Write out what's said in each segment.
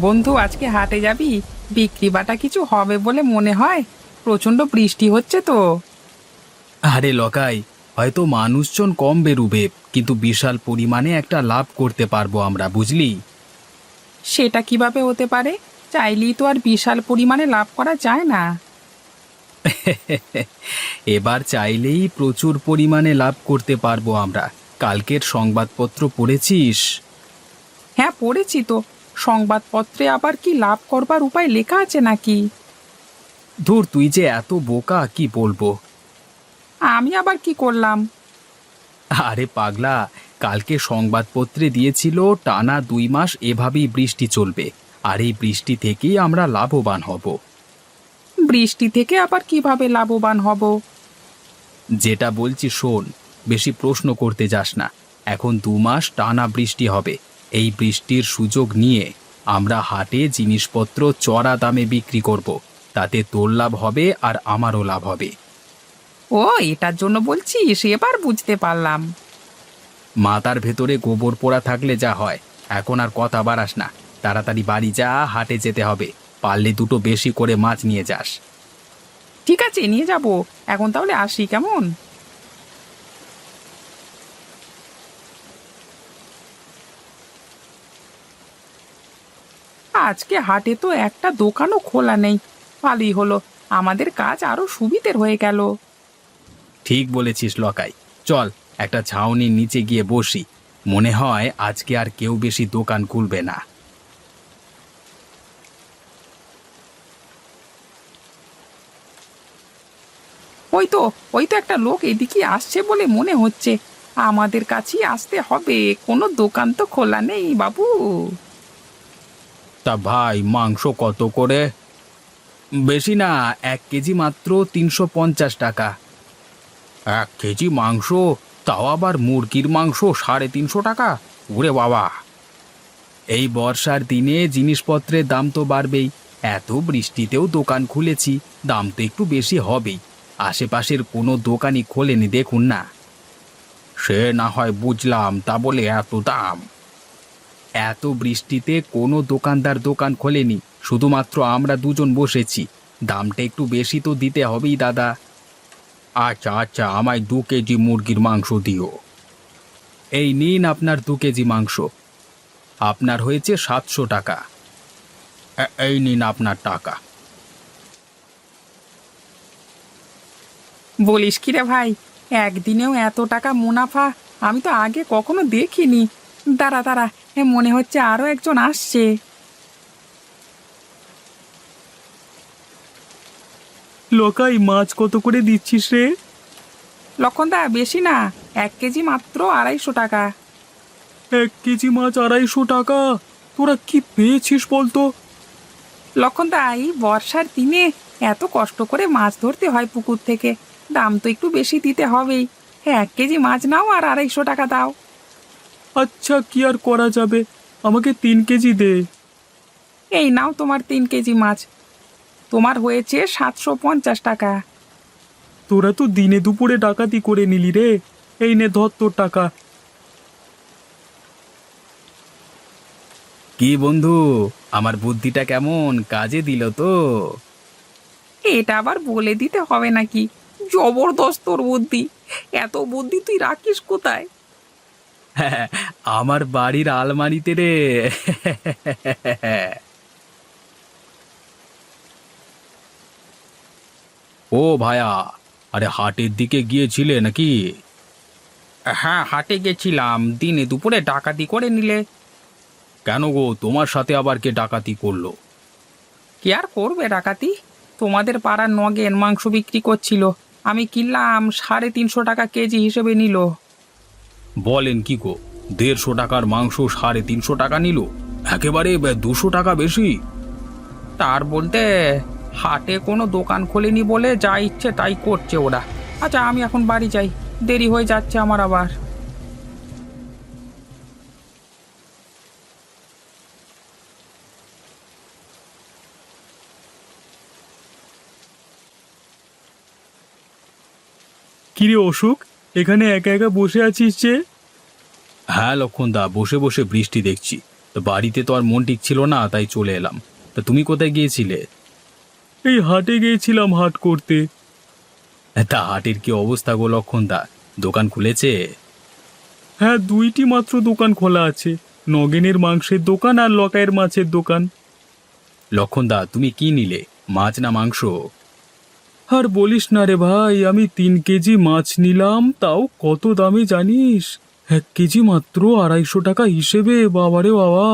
বন্ধু, আজকে হাটে যাবি? বিক্রি বাটা কিছু হবে বলে মনে হয়। প্রচন্ড বৃষ্টি হচ্ছে তো। আরে লকাই, হয়তো মানুষজন কম বেরুবে, কিন্তু বিশাল পরিমাণে একটা লাভ করতে পারবো আমরা, বুঝলি? সেটা কিভাবে হতে পারে? চাইলেই তো আর বিশাল পরিমাণে লাভ করা যায় না। এবার চাইলেই প্রচুর পরিমাণে লাভ করতে পারবো আমরা। কালকের সংবাদপত্র পড়েছিস? হ্যাঁ, পড়েছি তো। সংবাদপত্রে আবার কি লাভ করবার উপায় লেখা আছে নাকি? ধুর, তুই যে এত বোকা, কি বলবো। আমি আবার কি করলাম? আরে পাগলা, কালকে সংবাদপত্রে দিয়েছিল টানা 2 মাস এভাবেই বৃষ্টি চলবে, আর এই বৃষ্টি থেকেই আমরা লাভবান হব। বৃষ্টি থেকে আবার কিভাবে লাভবান হব? যেটা বলছি শোন, বেশি প্রশ্ন করতে যাস না। এখন 2 মাস টানা বৃষ্টি হবে। এই বৃষ্টির সুযোগ নিয়ে আমরা হাটে জিনিসপত্র চড়া দামে বিক্রি করব। তাতে তোর লাভ হবে আর আমারও লাভ হবে। ও, এটার জন্য বলছিস? এবার বুঝতে পারলাম। মাথার ভেতরে গোবর পোড়া থাকলে যা হয়। এখন আর কথা বাড়াস না, তাড়াতাড়ি বাড়ি যা, হাটে যেতে হবে। পারলে দুটো বেশি করে মাছ নিয়ে যাস। ঠিক আছে, নিয়ে যাব। এখন তাহলে আসি, কেমন? আজকে হাটে তো একটা দোকানও খোলা নেই। ভালোই হলো, আমাদের কাজ আরো সুবিধের হয়ে গেল। ঠিক বলেছিস লকাই। চল, একটা ছাউনির নিচে গিয়ে বসি। মনে হয় আজকে আর কেউ বেশি দোকান খুলবে না। ওই তো, ওই তো একটা লোক এদিকে আসছে বলে মনে হচ্ছে। আমাদের কাছেই আসতে হবে, কোনো দোকান তো খোলা নেই বাবু। তা ভাই, মাংস কত করে? বেশি না, 1 কেজি মাত্র 350 টাকা। 1 কেজি মাংস? তাও আবার মুরগির মাংস 350 টাকা? ওরে বাবা! এই বর্ষার দিনে জিনিসপত্রের দাম তো বাড়বেই। এত বৃষ্টিতেও দোকান খুলেছি, দাম তো একটু বেশি হবেই। আশেপাশের কোনো দোকানই খোলেনি, দেখুন না। সে না হয় বুঝলাম, তা বলে এত দাম? এত বৃষ্টিতে কোনো দোকানদার দোকান খোলেনি, শুধুমাত্র আমরা দুজন বসেছি। দামটা একটু বেশি তো দিতে হবেই দাদা। আচ্ছা আচ্ছা, আমায় 2 কেজি মুরগির মাংস দিও। এই নিন আপনার 2 কেজি মাংস। আপনার হয়েছে 700 টাকা। এই নিন আপনার টাকা। বলিস কি রে ভাই, একদিনেও এত টাকা মুনাফা আমি তো আগে কখনো দেখিনি। দাঁড়া দাঁড়া, মনে হচ্ছে আরো একজন আসছে। লোকাই, মাছ কত করে দিচ্ছিস রে? লক্ষণদা, বেশি না, 1 কেজি মাত্র 250 টাকা। 1 কেজি মাছ 250 টাকা? তোরা কি পেয়েছিস বলতো? লক্ষণদা, এই বর্ষার দিনে এত কষ্ট করে মাছ ধরতে হয় পুকুর থেকে, দাম তো একটু বেশি দিতে হবেই। 1 কেজি মাছ নাও আর 250 টাকা দাও। আচ্ছা, কি আর করা যাবে, আমাকে 3 কেজি দে। এই নাও তোমার 3 কেজি মাছ। তোমার হয়েছে 750 টাকা। তোরা তো দিনে দুপুরে ডাকাতি করে নিলি রে। এই নে, ধর তোর টাকা। কি বন্ধু, আমার বুদ্ধিটা কেমন কাজে দিল তো? এটা আবার বলে দিতে হবে নাকি? জবরদস্ত তোর বুদ্ধি। এত বুদ্ধি তুই রাখিস কোথায়? হ্যাঁ, আমার বাড়ির আলমারিতে রে। ও ভায়া, আরে হাটের দিকে গিয়েছিলে নাকি? হ্যাঁ, হাটে গেছিলাম, দিনে দুপুরে ডাকাতি করে নিলে। কেন গো, তোমার সাথে আবার কে ডাকাতি করলো? কি আর করবে ডাকাতি? তোমাদের পাড়ার নগেন মাংস বিক্রি করছিল, আমি কিনলাম, 350 টাকা কেজি হিসেবে নিল। বলেন কি গো, 150 টাকার মাংস 350 টাকা নিল? একেবারে 200 টাকা বেশি। তার বলতে, হাটে কোনো দোকান খোলেনি বলে যা ইচ্ছে তাই করছে ওরা। আচ্ছা, আমি এখন বাড়ি যাই, দেরি হয়ে যাচ্ছে আমার আবার। কিরে অশোক, এখানে একা একা বসে আছিস যে? হ্যাঁ লক্ষণদা, বসে বসে বৃষ্টি দেখছি। তো বাড়িতে তো আর মন ঠিক ছিল না, তাই চলে এলাম। তা তুমি কোথায় গিয়েছিলে? এই হাটে গিয়েছিলাম হাট করতে। তা হাটের কি অবস্থা গো লক্ষণদা, দোকান খুলেছে? হ্যাঁ, দুইটি মাত্র দোকান খোলা আছে, নগেনের মাংসের দোকান আর লকাইয়ের মাছের দোকান। লক্ষণদা, তুমি কি নিলে, মাছ না মাংস? আর বলিস না রে ভাই, আমি 3 কেজি মাছ নিলাম, তাও কত দামে জানিস? 1 কেজি মাত্র 250 টাকা হিসেবে, বাবারে বাবা!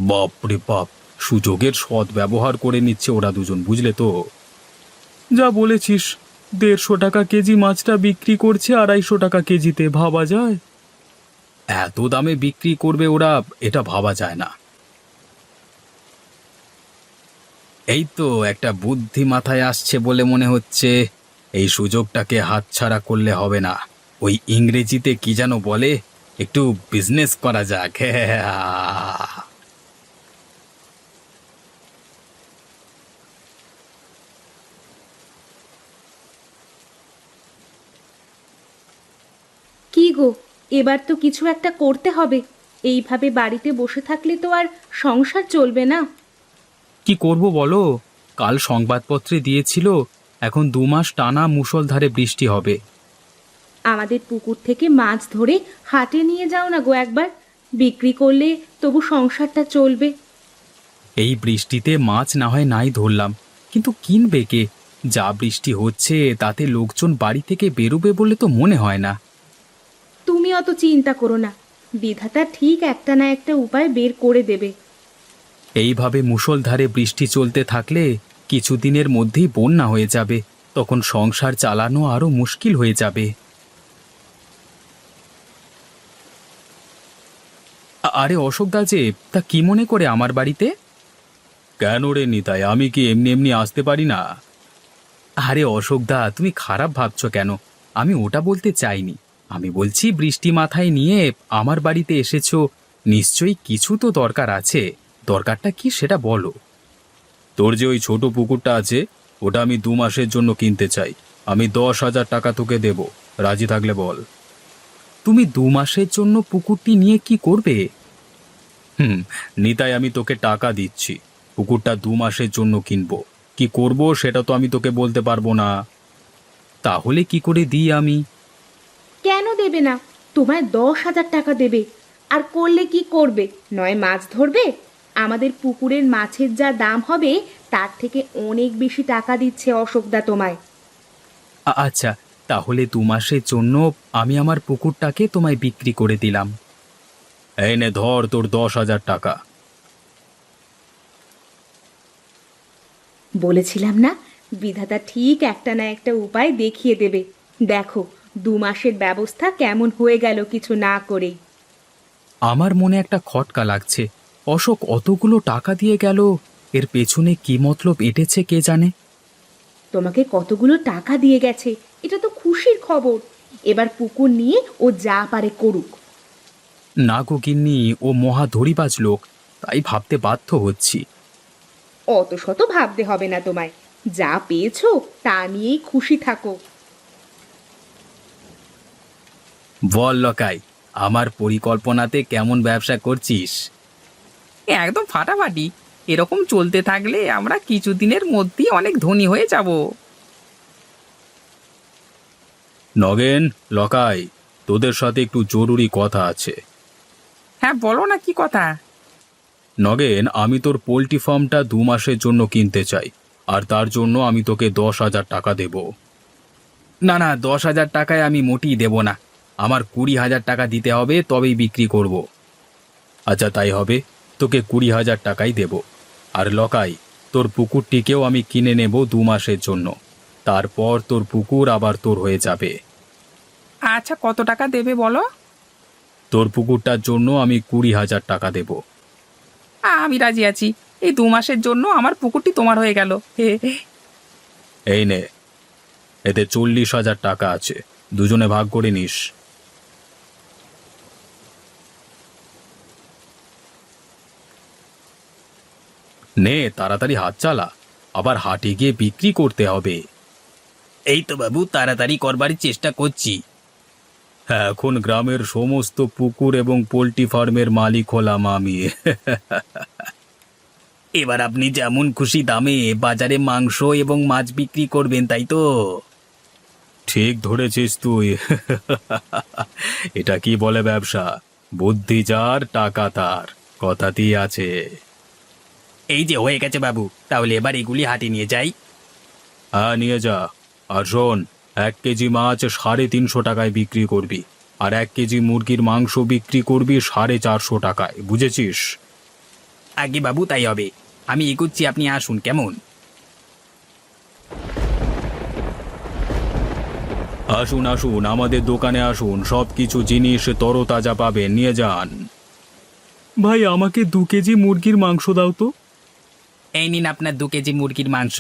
বাপরে বাপ, সুযোগের সৎ ব্যবহার করে নিচ্ছে ওরা দুজন, বুঝলে তো? যা বলেছিস, 150 টাকা কেজি মাছটা বিক্রি করছে 250 টাকা কেজিতে, ভাবা যায়? এত দামে বিক্রি করবে ওরা, এটা ভাবা যায় না। এই তো একটা বুদ্ধি মাথায় আসছে বলে মনে হচ্ছে, এই সুযোগটাকে হাতছাড়া করলে হবে না। ওই ইংরেজিতে কি যেন বলে, একটু বিজনেস করা যাক। কি গো, এবার তো কিছু একটা করতে হবে। এইভাবে বাড়িতে বসে থাকলে তো আর সংসার চলবে না। কি করব বলো? কাল সংবাদপত্রে দিয়েছিল এখন 2 মাস টানা মুষলধারে বৃষ্টি হবে। আমাদের পুকুর থেকে মাছ ধরে হাটে নিয়ে যাও না গো একবার, বিক্রি করলে তবু সংসারটা চলবে। এই বৃষ্টিতে মাছ না হয় নাই ধরলাম, কিন্তু কিনবে কে? যা বৃষ্টি হচ্ছে তাতে লোকজন বাড়ি থেকে বেরোবে বলে তো মনে হয় না। তুমি অত চিন্তা করো না, বিধাতা ঠিক একটা না একটা উপায় বের করে দেবে। এইভাবে মুষলধারে বৃষ্টি চলতে থাকলে কিছুদিনের মধ্যেই বন্যা হয়ে যাবে, তখন সংসার চালানো আরো মুশকিল হয়ে যাবে। আরে অশোক দা যে, তা কি মনে করে আমার বাড়িতে? কেন রে নিতাই, আমি কি এমনি এমনি আসতে পারি না? আরে অশোক দা, তুমি খারাপ ভাবছো কেন? আমি ওটা বলতে চাইনি। আমি বলছি বৃষ্টি মাথায় নিয়ে আমার বাড়িতে এসেছো, নিশ্চয়ই কিছু তো দরকার আছে। দরকারটা কি সেটা বলো। তোর যে ওই ছোট পুকুরটা আছে, ওটা আমি 2 মাসের জন্য কিনতে চাই। আমি 10,000 টাকা তোকে দেব, রাজি থাকলে বল। তুমি 2 মাসের জন্য পুকুরটি নিয়ে কি করবে? নিতাই, আমি তোকে টাকা দিচ্ছি, পুকুরটা 2 মাসের জন্য কিনবো। কি করব সেটা তো আমি তোকে বলতে পারবো না। তাহলে কি করে দিই আমি? কেন দেবে না? তোমায় 10,000 টাকা দেবে। আর করলে কি করবে? নয় মাছ ধরবে। আমাদের পুকুরের মাছের যা দাম হবে তার থেকে অনেক বেশি টাকা দিচ্ছে অশোকদা তোমায়। আচ্ছা, তাহলে 2 মাসের জন্য আমি আমার পুকুরটাকে তোমায় বিক্রি করে দিলাম। এই নে ধর তোর 10,000 টাকা। বলেছিলাম না, বিধাতা ঠিক একটা না একটা উপায় দেখিয়ে দেবে। দেখো, 2 মাসের ব্যবস্থা কেমন হয়ে গেল কিছু না করেই। আমার মনে একটা খটকা লাগছে। অশোক অতগুলো টাকা দিয়ে গেল, এর পেছনে কি মতলব এঁটেছে কে জানে। তোমাকে কতগুলো টাকা দিয়ে গেছে, এটা তো খুশির খবর। এবার পুকুর নিয়ে ও যা পারে করুক। না গো গিন্নি, ও মহা ধড়িবাজ লোক, তাই ভাবতে বাধ্য হচ্ছি। অত শত ভাবতে হবে না তোমায়, যা পেয়েছো তা নিয়েই খুশি থাকো। বল লকাই, আমার পরিকল্পনাতে কেমন ব্যবসা করছিস? একদম ফাটাফাটি। এরকম চলতে থাকলে আমরা কিছুদিনের মধ্যেই অনেক ধনী হয়ে যাব। নগেন, লকাই, তোদের সাথে একটু জরুরি কথা আছে। হ্যাঁ, বলো না, কি কথা? নগেন, আমি তোর পোল্ট্রি ফার্মটা 2 মাসের জন্য কিনতে চাই, আর তার জন্য আমি তোকে 10,000 টাকা দেব। না না, 10,000 টাকায় আমি মোটেই দেব না। আমার 20,000 টাকা দিতে হবে, তবেই বিক্রি করব। আচ্ছা তাই হবে, তোকে 20,000 টাকাই দেব। আর লকাই, তোর পুকুরটিকেও আমি কিনে নেব 2 মাসের জন্য, তারপর তোর পুকুর আবার তোর হয়ে যাবে। আচ্ছা, কত টাকা দেবে বলো? তোর পুকুরটার জন্য আমি 20,000 টাকা দেব। আমি রাজি আছি। এই 2 মাসের জন্য আমার পুকুরটি তোমার হয়ে গেল। এই নে, এতে 40,000 টাকা আছে, দুজনে ভাগ করে নিস। নে তাড়াতাড়ি হাত চালা, আবার হাটে গিয়ে বিক্রি করতে হবে। এই তো বাবু, তাড়াতাড়ি করবার চেষ্টা করছি। এখন গ্রামের সমস্ত পুকুর এবং পোল্ট্রি ফার্মের মালিক হলাম আমি। এবার আপনি যেমন খুশি দামে বাজারে মাংস এবং মাছ বিক্রি করবেন, তাই তো? ঠিক ধরেছিস তুই। এটা কি বলে ব্যবসা? বুদ্ধি যার টাকা তার, কথাতেই আছে। এই যে হয়ে গেছে বাবু, তাহলে এবার এগুলি হাটে নিয়ে যাই। হ্যাঁ, নিয়ে যা। আর শোন, 1 কেজি মাছ 350 টাকায় বিক্রি করবি, আর 1 কেজি মুরগির মাংস বিক্রি করবি 450 টাকায়, বুঝেছিস? আগে বাবু, তাই হবে। আমি এগোচ্ছি, আপনি আসুন কেমন। আসুন আসুন, আমাদের দোকানে আসুন, সব কিছু জিনিস তরতাজা পাবেন, নিয়ে যান। ভাই, আমাকে 2 কেজি মুরগির মাংস দাও তো। এই নিন আপনার 2 কেজি মুরগির মাংস,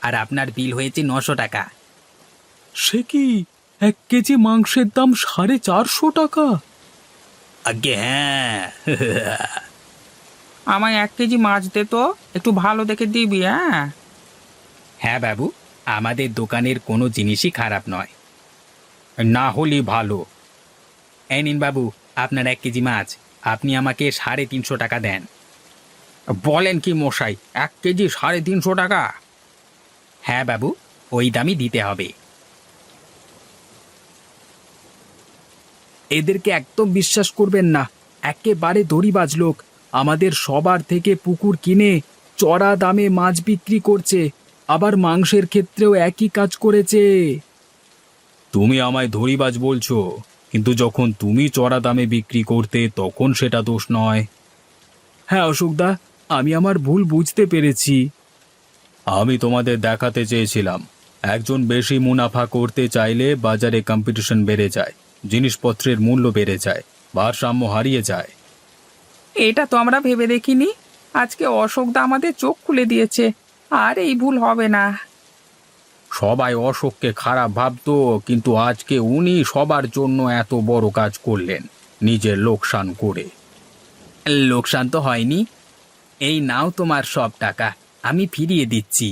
আর আপনার বিল হয়েছে 900 টাকা। সে কি, 1 কেজি মাংসের দাম 450 টাকা? আগে হ্যাঁ। আমায় 1 কেজি মাছ দে তো, একটু ভালো দেখে দিবি। হ্যাঁ, হ্যাঁ বাবু, আমাদের দোকানের কোনো জিনিসই খারাপ নয়। না হলে ভালো। এই নিন বাবু, আপনার 1 কেজি মাছ, আপনি আমাকে 350 টাকা দেন। বলেন কি মশাই, 1 কেজি 350 টাকা? হ্যাঁ বাবু, ওই দামই দিতে হবে। এদেরকে একদম বিশ্বাস করবেন না, একেবারে দড়িবাজ লোক। আমাদের সবার থেকে পুকুর কিনে চড়া দামে মাছ বিক্রি করছে, আবার মাংসের ক্ষেত্রেও একই কাজ করেছে। তুমি আমায় ধড়িবাজ বলছো, কিন্তু যখন তুমি চড়া দামে বিক্রি করতে তখন সেটা দোষ নয়। হ্যাঁ অশোকদা, আমি আমার ভুল বুঝতে পেরেছি। আমি তোমাদের দেখাতে চেয়েছিলাম, একজন বেশি মুনাফা করতে চাইলে বাজারে কম্পিটিশন বেড়ে যায়, জিনিসপত্রের মূল্য বেড়ে যায়, ভারসাম্য হারিয়ে যায়। এটা তো আমরা ভেবে দেখিনি। আজকে অশোকদা আমাদের চোখ খুলে দিয়েছে, আর এই ভুল হবে না। সবাই অশোককে খারাপ ভাবতো, কিন্তু আজকে উনি সবার জন্য এত বড় কাজ করলেন, নিজের লোকসান করে। লোকসান তো হয়নি। এই নাও তোমার সব টাকা, আমি ফিরিয়ে দিচ্ছি।